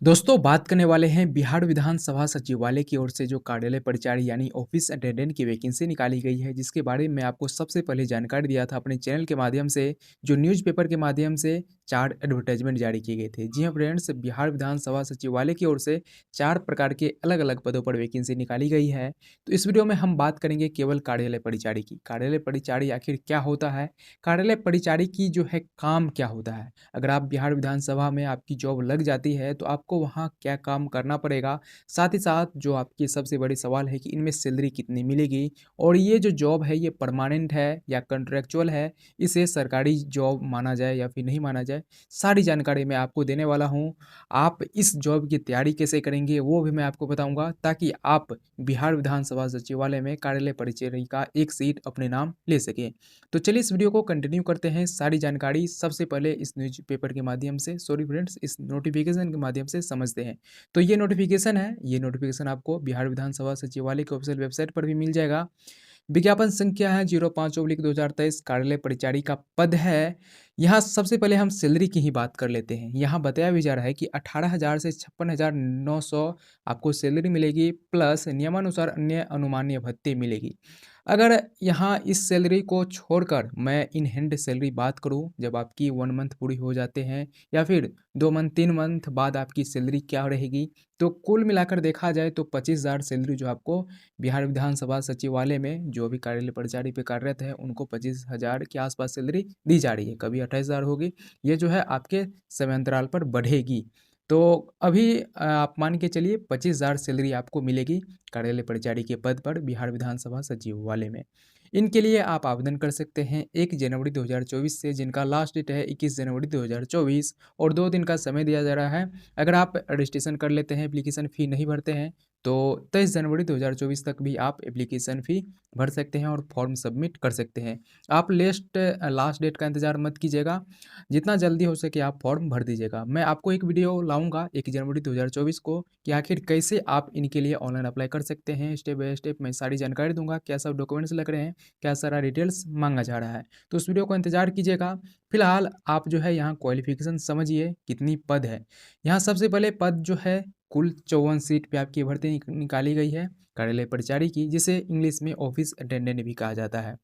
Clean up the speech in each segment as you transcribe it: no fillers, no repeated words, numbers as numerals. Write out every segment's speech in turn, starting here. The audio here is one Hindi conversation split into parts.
दोस्तों बात करने वाले हैं बिहार विधानसभा सचिवालय की ओर से जो कार्यालय परिचारी यानी ऑफिस अटेंडेंट की वैकेंसी निकाली गई है, जिसके बारे में आपको सबसे पहले जानकारी दिया था अपने चैनल के माध्यम से, जो न्यूज़पेपर के माध्यम से 4 एडवर्टाइजमेंट जारी किए गए थे। जी हाँ फ्रेंड्स, बिहार विधानसभा सचिवालय की ओर से 4 प्रकार के अलग-अलग पदों पर वैकेंसी निकाली गई है। तो इस वीडियो में हम बात करेंगे केवल कार्यालय परिचारी की। कार्यालय परिचारी आखिर क्या होता है? कार्यालय परिचारी की जो है काम क्या होता है? अगर आप बिहार विधानसभा में आपकी जॉब लग जाती है तो आपको वहाँ क्या काम करना पड़ेगा, साथ ही साथ जो आपकी सबसे बड़ी सवाल है कि इनमें सैलरी कितनी मिलेगी और ये जो जॉब है ये परमानेंट है या कॉन्ट्रैक्चुअल है, इसे सरकारी जॉब माना जाए या फिर नहीं माना जाए, सारी जानकारी मैं आपको देने वाला हूँ। आप इस जॉब की तैयारी कैसे करेंगे वो भी मैं आपको बताऊंगा, ताकि आप बिहार विधानसभा सचिवालय में कार्यालय परिचारी का एक सीट अपने नाम ले सकें। तो चलिए इस वीडियो को कंटिन्यू करते हैं। सारी जानकारी सबसे पहले इस न्यूज़पेपर के माध्यम से, सॉरी फ्रेंड्स, इस नोटिफिकेशन के माध्यम से समझते हैं। तो ये नोटिफिकेशन है, ये नोटिफिकेशन आपको बिहार विधानसभा सचिवालय के ऑफिशियल वेबसाइट पर भी मिल जाएगा। विज्ञापन संख्या है 05/2023, कार्यालय परिचारी का पद है। यहाँ सबसे पहले हम सैलरी की ही बात कर लेते हैं। यहाँ बताया भी जा रहा है कि 18,000 से 56,900 आपको सैलरी मिलेगी, प्लस नियमानुसार अन्य अनुमानीय भत्ते मिलेगी। अगर यहाँ इस सैलरी को छोड़कर मैं इन हैंड सैलरी बात करूँ, जब आपकी 1 मंथ पूरी हो जाते हैं या फिर 2 मंथ 3 मंथ बाद आपकी सैलरी क्या रहेगी, तो कुल मिलाकर देखा जाए तो 25,000 सैलरी जो आपको बिहार विधानसभा सचिवालय में जो भी कार्यालय परिचारी पे कार्यरत है उनको 25,000 के आसपास सैलरी दी जा रही है। कभी 28,000 होगी, ये जो है आपके समयांतराल पर बढ़ेगी। तो अभी आप मान के चलिए 25,000 सैलरी आपको मिलेगी कार्यालय परिचारी के पद पर बिहार विधानसभा सचिवालय में। इनके लिए आप आवेदन कर सकते हैं 1 जनवरी 2024 से, जिनका लास्ट डेट है 21 जनवरी 2024 और 2 दिन का समय दिया जा रहा है। अगर आप रजिस्ट्रेशन कर लेते हैं, एप्लीकेशन फ़ी नहीं भरते हैं, तो 23 जनवरी 2024 तक भी आप एप्लीकेशन फ़ी भर सकते हैं और फॉर्म सबमिट कर सकते हैं। आप लास्ट डेट का इंतज़ार मत कीजिएगा, जितना जल्दी हो सके आप फॉर्म भर दीजिएगा। मैं आपको एक वीडियो लाऊँगा 1 जनवरी 2024 को कि आखिर कैसे आप इनके लिए ऑनलाइन अप्लाई कर सकते हैं। स्टेप बाय स्टेप मैं सारी जानकारी दूँगा, क्या सब डॉक्यूमेंट्स लग रहे हैं, क्या सारा डिटेल्स माँगा जा रहा है। तो उस वीडियो को इंतज़ार कीजिएगा। फिलहाल आप जो है यहाँ क्वालिफ़िकेशन समझिए कितनी पद है। यहाँ सबसे पहले पद जो है, कुल 54 सीट पे आपकी भर्ती निकाली गई है कार्यालय परिचारी की, जिसे इंग्लिश में ऑफिस अटेंडेंट भी कहा जाता है।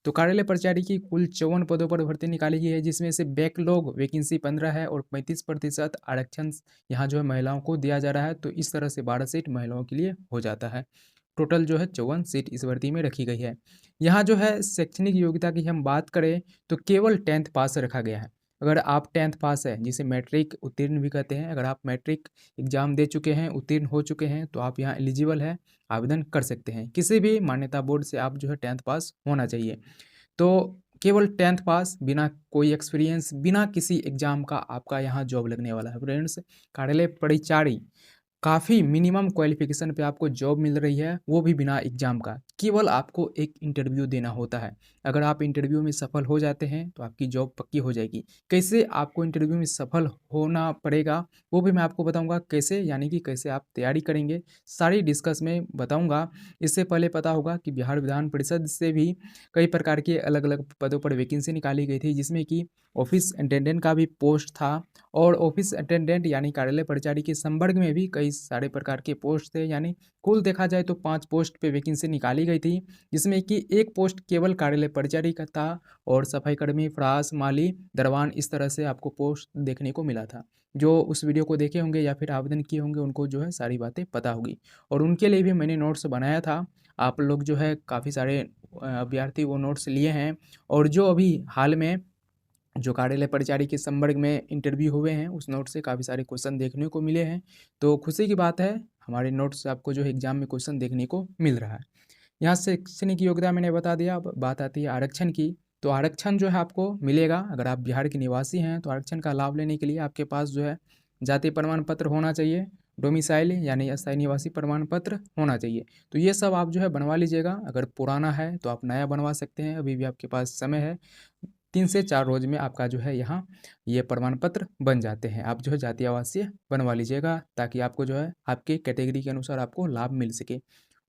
तो कार्यालय परिचारी की कुल 54 पदों पर भर्ती निकाली गई है, जिसमें से बैकलॉग वैकेंसी 15 है और 35% आरक्षण यहाँ जो है महिलाओं को दिया जा रहा है। तो इस तरह से 12 सीट महिलाओं के लिए हो जाता है। टोटल जो है 54 सीट इस भर्ती में रखी गई है। यहाँ जो है शैक्षणिक योग्यता की हम बात करें तो केवल 10th पास रखा गया है। अगर आप 10th पास है, जिसे मैट्रिक उत्तीर्ण भी कहते हैं, अगर आप मैट्रिक एग्जाम दे चुके हैं, उत्तीर्ण हो चुके हैं, तो आप यहाँ एलिजिबल है, आवेदन कर सकते हैं। किसी भी मान्यता बोर्ड से आप जो है 10th पास होना चाहिए। तो केवल 10th पास, बिना कोई एक्सपीरियंस, बिना किसी एग्जाम का आपका यहाँ जॉब लगने वाला है फ्रेंड्स। कार्यालय परिचारी काफ़ी मिनिमम क्वालिफ़िकेशन पे आपको जॉब मिल रही है, वो भी बिना एग्ज़ाम का। केवल आपको एक इंटरव्यू देना होता है। अगर आप इंटरव्यू में सफल हो जाते हैं, तो आपकी जॉब पक्की हो जाएगी। कैसे आपको इंटरव्यू में सफल होना पड़ेगा, वो भी मैं आपको बताऊँगा कैसे, यानी कि कैसे आप तैयारी करेंगे, सारी डिस्कस में बताऊँगा। इससे पहले पता होगा कि बिहार विधान परिषद से भी कई प्रकार के अलग-अलग पदों पर वैकेंसी निकाली गई थी, जिसमें कि ऑफ़िस अटेंडेंट का भी पोस्ट था और ऑफिस अटेंडेंट यानी कार्यालय परिचारी के संवर्ग में भी कई सारे प्रकार के पोस्ट थे। यानी कुल देखा जाए तो 5 पोस्ट पे वैकेंसी निकाली गई थी, जिसमें कि एक पोस्ट केवल कार्यालय परिचारी का था और सफाई कर्मी, फ्रास, माली, दरवान, इस तरह से आपको पोस्ट देखने को मिला था। जो उस वीडियो को देखे होंगे या फिर आवेदन किए होंगे, उनको जो है सारी बातें पता होगी और उनके लिए भी मैंने नोट्स बनाया था। आप लोग जो है काफ़ी सारे अभ्यर्थी वो नोट्स लिए हैं और जो अभी हाल में जो कार्यालय परिचारी के संवर्ग में इंटरव्यू हुए हैं, उस नोट से काफ़ी सारे क्वेश्चन देखने को मिले हैं। तो खुशी की बात है, हमारे नोट्स से आपको जो है एग्जाम में क्वेश्चन देखने को मिल रहा है। यहाँ शैक्षणिक योग्यता मैंने बता दिया। अब बात आती है आरक्षण की। तो आरक्षण जो है आपको मिलेगा, अगर आप बिहार के निवासी हैं तो आरक्षण का लाभ लेने के लिए आपके पास जो है जाति प्रमाण पत्र होना चाहिए, डोमिसाइल यानी अस्थायी निवासी प्रमाण पत्र होना चाहिए। तो ये सब आप जो है बनवा लीजिएगा। अगर पुराना है तो आप नया बनवा सकते हैं, अभी भी आपके पास समय है। 3 से 4 रोज़ में आपका जो है यहाँ ये प्रमाण पत्र बन जाते हैं। आप जो है जातीय आवासीय बनवा लीजिएगा, ताकि आपको जो है आपके कैटेगरी के अनुसार आपको लाभ मिल सके।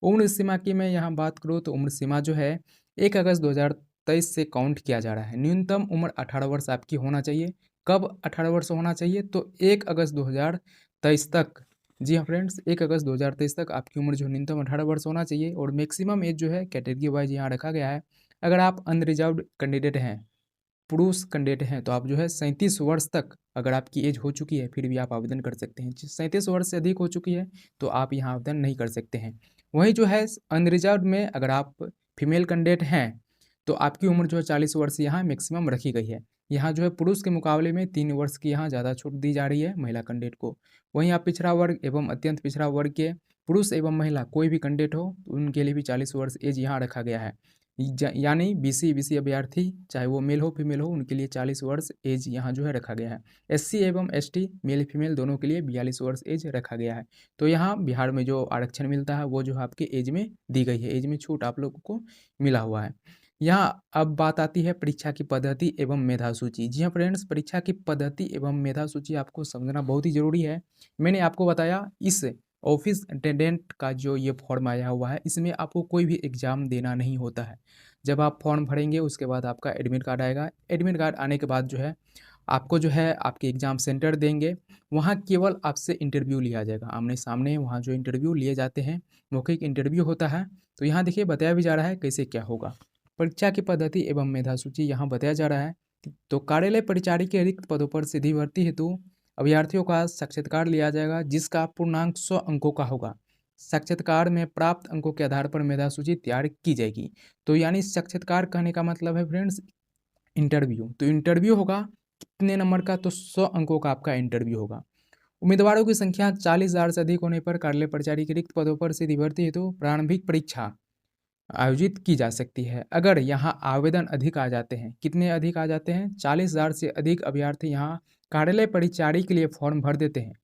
उम्र सीमा की मैं यहाँ बात करूँ तो उम्र सीमा जो है 1 अगस्त 2023 से काउंट किया जा रहा है। न्यूनतम उम्र 18 वर्ष आपकी होना चाहिए। कब 18 वर्ष होना चाहिए? तो 1 अगस्त 2023 तक, जी हाँ फ्रेंड्स, 1 अगस्त 2023 तक आपकी उम्र जो है न्यूनतम 18 वर्ष होना चाहिए और मैक्सिमम एज जो है कैटेगरी वाइज यहाँ रखा गया है। अगर आप अनरिजर्व्ड कैंडिडेट हैं, पुरुष कैंडिडेट हैं, तो आप जो है 37 वर्ष तक अगर आपकी एज हो चुकी है फिर भी आप आवेदन कर सकते हैं। 37 वर्ष से अधिक हो चुकी है तो आप यहाँ आवेदन नहीं कर सकते हैं। वहीं जो है अनरिजर्व्ड में अगर आप फीमेल कैंडिडेट हैं तो आपकी उम्र जो है 40 वर्ष यहाँ मैक्सिमम रखी गई है। यहाँ जो है पुरुष के मुकाबले में 3 वर्ष की यहाँ ज़्यादा छूट दी जा रही है महिला कैंडिडेट को। वहीं आप पिछड़ा वर्ग एवं अत्यंत पिछड़ा वर्ग के पुरुष एवं महिला कोई भी कैंडिडेट हो तो उनके लिए भी 40 वर्ष एज यहाँ रखा गया है। यानी बीसी अभ्यर्थी चाहे वो मेल हो फीमेल हो उनके लिए 40 वर्ष एज यहाँ जो है रखा गया है। एससी एवं एसटी मेल फीमेल दोनों के लिए 42 वर्ष एज रखा गया है। तो यहाँ बिहार में जो आरक्षण मिलता है वो जो है आपके एज में दी गई है, एज में छूट आप लोगों को मिला हुआ है। यहाँ अब बात आती है परीक्षा की पद्धति एवं मेधा सूची। जी हाँ फ्रेंड्स, परीक्षा की पद्धति एवं मेधा सूची आपको समझना बहुत ही जरूरी है। मैंने आपको बताया इस ऑफिस अटेंडेंट का जो ये फॉर्म आया हुआ है इसमें आपको कोई भी एग्ज़ाम देना नहीं होता है। जब आप फॉर्म भरेंगे उसके बाद आपका एडमिट कार्ड आएगा। एडमिट कार्ड आने के बाद जो है आपको जो है आपके एग्ज़ाम सेंटर देंगे। वहाँ केवल आपसे इंटरव्यू लिया जाएगा, आमने सामने वहाँ जो इंटरव्यू लिए जाते हैं, मौखिक इंटरव्यू होता है। तो यहाँ देखिए बताया भी जा रहा है कैसे क्या होगा। परीक्षा की पद्धति एवं मेधा सूची यहाँ बताया जा रहा है। तो कार्यालय परिचारी के रिक्त पदों पर सीधी भर्ती हेतु अभ्यर्थियों का साक्षात्कार लिया जाएगा जिसका पूर्णांक 100 अंकों का होगा। साक्षात्कार में प्राप्त अंकों के आधार पर मेधा सूची तैयार की जाएगी। तो यानी साक्षात्कार कहने का मतलब है फ्रेंड्स इंटरव्यू। तो इंटरव्यू होगा कितने नंबर का, तो 100 अंकों का आपका इंटरव्यू होगा। उम्मीदवारों की संख्या 40,000 से अधिक होने पर कार्यालय परिचारी के रिक्त पदों पर सीधी भर्ती हेतु प्रारंभिक परीक्षा आयोजित की जा सकती है। अगर यहाँ आवेदन अधिक आ जाते हैं, कितने अधिक आ जाते हैं, 40,000 से अधिक अभ्यर्थी यहाँ कार्यालय परिचारी के लिए फॉर्म भर देते हैं,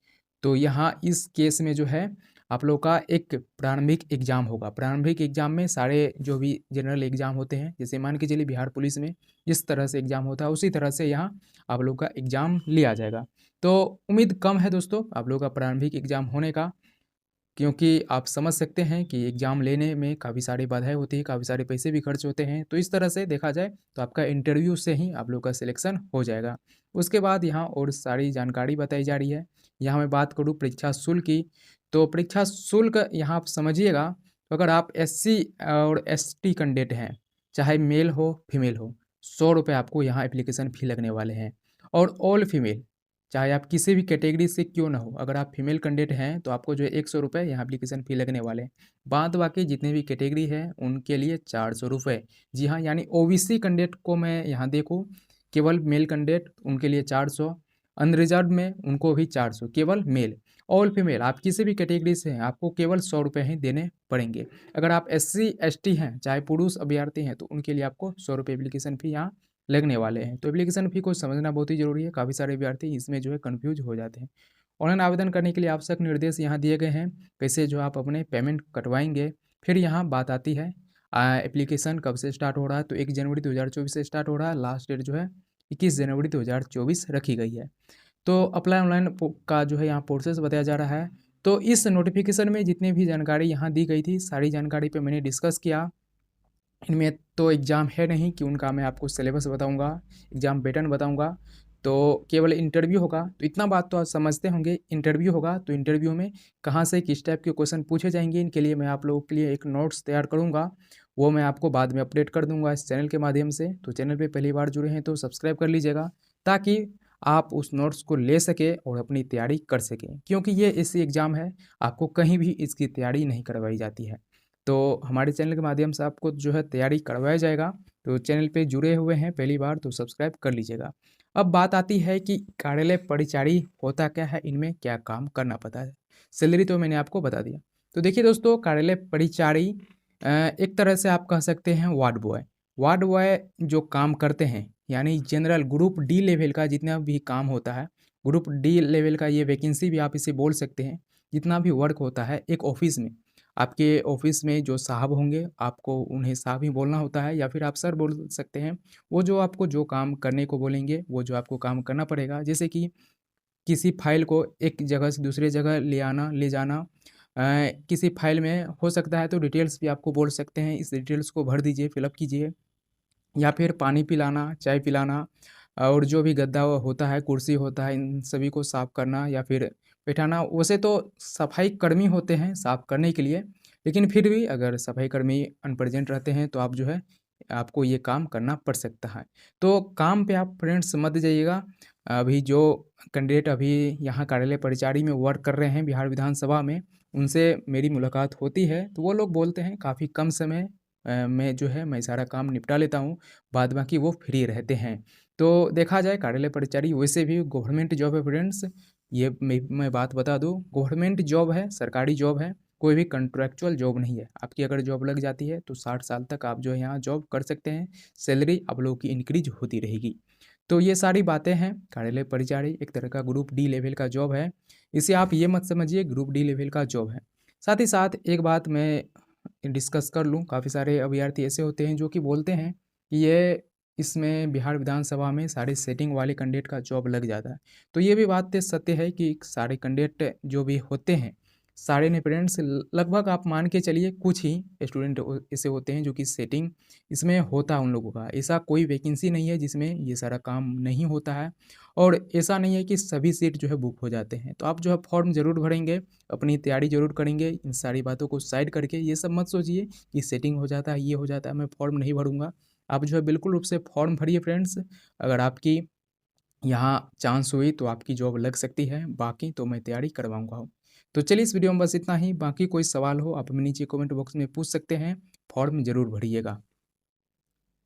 तो यहाँ इस केस में जो है आप लोग का एक प्रारंभिक एग्जाम होगा। प्रारंभिक एग्जाम में सारे जो भी जनरल एग्जाम होते हैं, जैसे मान के चलिए बिहार पुलिस में जिस तरह से एग्जाम होता है उसी तरह से यहाँ आप लोग का एग्जाम लिया जाएगा। तो उम्मीद कम है दोस्तों आप लोग का प्रारंभिक एग्जाम होने का, क्योंकि आप समझ सकते हैं कि एग्ज़ाम लेने में काफ़ी सारी बाधाएं होती हैं, काफ़ी सारे पैसे भी खर्च होते हैं। तो इस तरह से देखा जाए तो आपका इंटरव्यू से ही आप लोग का सिलेक्शन हो जाएगा। उसके बाद यहाँ और सारी जानकारी बताई जा रही है। यहाँ मैं बात करूँ परीक्षा शुल्क की, तो परीक्षा शुल्क यहाँ आप समझिएगा, तो अगर आप एससी और एसटी कैंडिडेट हैं, चाहे मेल हो फीमेल हो, 100 रुपये आपको यहाँ एप्लीकेशन फ़ी लगने वाले हैं। और ऑल फीमेल चाहे आप किसी भी कैटेगरी से क्यों ना हो, अगर आप फीमेल कैंडिडेट हैं तो आपको जो है 100 रुपये यहाँ एप्लीकेशन फ़ी लगने वाले हैं। बाद बाकी जितने भी कैटेगरी है उनके लिए 400 रुपये। जी हाँ, यानी ओबीसी कैंडिडेट को मैं यहाँ देखूँ, केवल मेल कैंडिडेट उनके लिए 400, अनरिजर्व में उनको भी 400, केवल मेल। ऑल फीमेल आप किसी भी कैटेगरी से हैं आपको केवल 100 रुपये ही देने पड़ेंगे। अगर आप एससी एसटी हैं चाहे पुरुष अभ्यर्थी हैं तो उनके लिए आपको 100 रुपये एप्लीकेशन फ़ी यहाँ लगने वाले हैं। तो एप्लीकेशन फ़ी को समझना बहुत ही ज़रूरी है, काफ़ी सारे विद्यार्थी इसमें जो है कन्फ्यूज हो जाते हैं। ऑनलाइन आवेदन करने के लिए आवश्यक निर्देश यहाँ दिए गए हैं, कैसे जो आप अपने पेमेंट कटवाएंगे। फिर यहाँ बात आती है एप्लीकेशन कब से स्टार्ट हो रहा है, तो 1 जनवरी 2024 से स्टार्ट हो रहा है। लास्ट डेट जो है 21 जनवरी 2024 रखी गई है। तो अप्लाई ऑनलाइन का जो है यहाँ प्रोसेस बताया जा रहा है। तो इस नोटिफिकेशन में जितनी भी जानकारी यहाँ दी गई थी सारी जानकारी पे मैंने डिस्कस किया। इनमें तो एग्ज़ाम है नहीं कि उनका मैं आपको सिलेबस बताऊंगा, एग्ज़ाम पैटर्न बताऊंगा, तो केवल इंटरव्यू होगा। तो इतना बात तो आप समझते होंगे, इंटरव्यू होगा तो इंटरव्यू में कहाँ से किस टाइप के क्वेश्चन पूछे जाएंगे, इनके लिए मैं आप लोगों के लिए एक नोट्स तैयार करूँगा। वो मैं आपको बाद में अपडेट कर दूँगा इस चैनल के माध्यम से। तो चैनल पर पहली बार जुड़े हैं तो सब्सक्राइब कर लीजिएगा ताकि आप उस नोट्स को ले सकें और अपनी तैयारी कर सकें, क्योंकि ये ऐसी एग्ज़ाम है आपको कहीं भी इसकी तैयारी नहीं करवाई जाती है। तो हमारे चैनल के माध्यम से आपको जो है तैयारी करवाया जाएगा। तो चैनल पे जुड़े हुए हैं पहली बार तो सब्सक्राइब कर लीजिएगा। अब बात आती है कि कार्यालय परिचारी होता क्या है, इनमें क्या काम करना पड़ता है। सैलरी तो मैंने आपको बता दिया। तो देखिए दोस्तों, कार्यालय परिचारी एक तरह से आप कह सकते हैं वार्ड बॉय। वार्ड बॉय जो काम करते हैं यानी जनरल ग्रुप डी लेवल का जितना भी काम होता है, ग्रुप डी लेवल का ये वैकेंसी भी आप इसे बोल सकते हैं। जितना भी वर्क होता है एक ऑफिस में, आपके ऑफिस में जो साहब होंगे आपको उन्हें साहब ही बोलना होता है या फिर आप सर बोल सकते हैं। वो जो आपको जो काम करने को बोलेंगे वो जो आपको काम करना पड़ेगा, जैसे कि किसी फाइल को एक जगह से दूसरे जगह ले आना ले जाना, किसी फाइल में हो सकता है तो डिटेल्स भी आपको बोल सकते हैं, इस डिटेल्स को भर दीजिए, फिलअप कीजिए, या फिर पानी पिलाना, चाय पिलाना, और जो भी गद्दा होता है, कुर्सी होता है, इन सभी को साफ़ करना या फिर बैठाना। वैसे तो सफाई कर्मी होते हैं साफ़ करने के लिए, लेकिन फिर भी अगर सफाई कर्मी अनप्रेज़ेंट रहते हैं तो आप जो है आपको ये काम करना पड़ सकता है। तो काम पे आप फ्रेंड्स मत जाइएगा। अभी जो कैंडिडेट अभी यहाँ कार्यालय परिचारी में वर्क कर रहे हैं बिहार विधानसभा में, उनसे मेरी मुलाकात होती है, तो वो लोग बोलते हैं काफ़ी कम समय में जो है मैं सारा काम निपटा लेता हूँ, बाद बाकी वो फ्री रहते हैं। तो देखा जाए कार्यालय परिचारी वैसे भी गवर्नमेंट जॉब है फ्रेंड्स, ये मैं बात बता दूँ, गवर्नमेंट जॉब है, सरकारी जॉब है, कोई भी कॉन्ट्रैक्चुअल जॉब नहीं है। आपकी अगर जॉब लग जाती है तो 60 साल तक आप जो है यहाँ जॉब कर सकते हैं, सैलरी आप लोगों की इंक्रीज होती रहेगी। तो ये सारी बातें हैं। कार्यालय परिचारी एक तरह का ग्रुप डी लेवल का जॉब है, इसे आप ये मत समझिए ग्रुप डी लेवल का जॉब है। साथ ही साथ एक बात मैं डिस्कस कर लूँ, काफ़ी सारे अभ्यर्थी ऐसे होते हैं जो कि बोलते हैं कि ये इसमें बिहार विधानसभा में सारे सेटिंग वाले कैंडिडेट का जॉब लग जाता है। तो ये भी बात सत्य है कि सारे कैंडिडेट जो भी होते हैं, सारे नहीं फ्रेंड्स, लगभग आप मान के चलिए कुछ ही स्टूडेंट ऐसे होते हैं जो कि सेटिंग इसमें होता है उन लोगों का। ऐसा कोई वैकेंसी नहीं है जिसमें ये सारा काम नहीं होता है, और ऐसा नहीं है कि सभी सीट जो है बुक हो जाते हैं। तो आप जो है फॉर्म ज़रूर भरेंगे, अपनी तैयारी ज़रूर करेंगे, इन सारी बातों को साइड करके ये सब मत सोचिए कि सेटिंग हो जाता है, ये हो जाता है, मैं फॉर्म नहीं भरूँगा। आप जो है बिल्कुल रूप से फॉर्म भरिए फ्रेंड्स। अगर आपकी यहाँ चांस हुई तो आपकी जॉब लग सकती है, बाकी तो मैं तैयारी करवाऊँगा। तो चलिए इस वीडियो में बस इतना ही, बाकी कोई सवाल हो आप हमें नीचे कमेंट बॉक्स में पूछ सकते हैं। फॉर्म ज़रूर भरिएगा।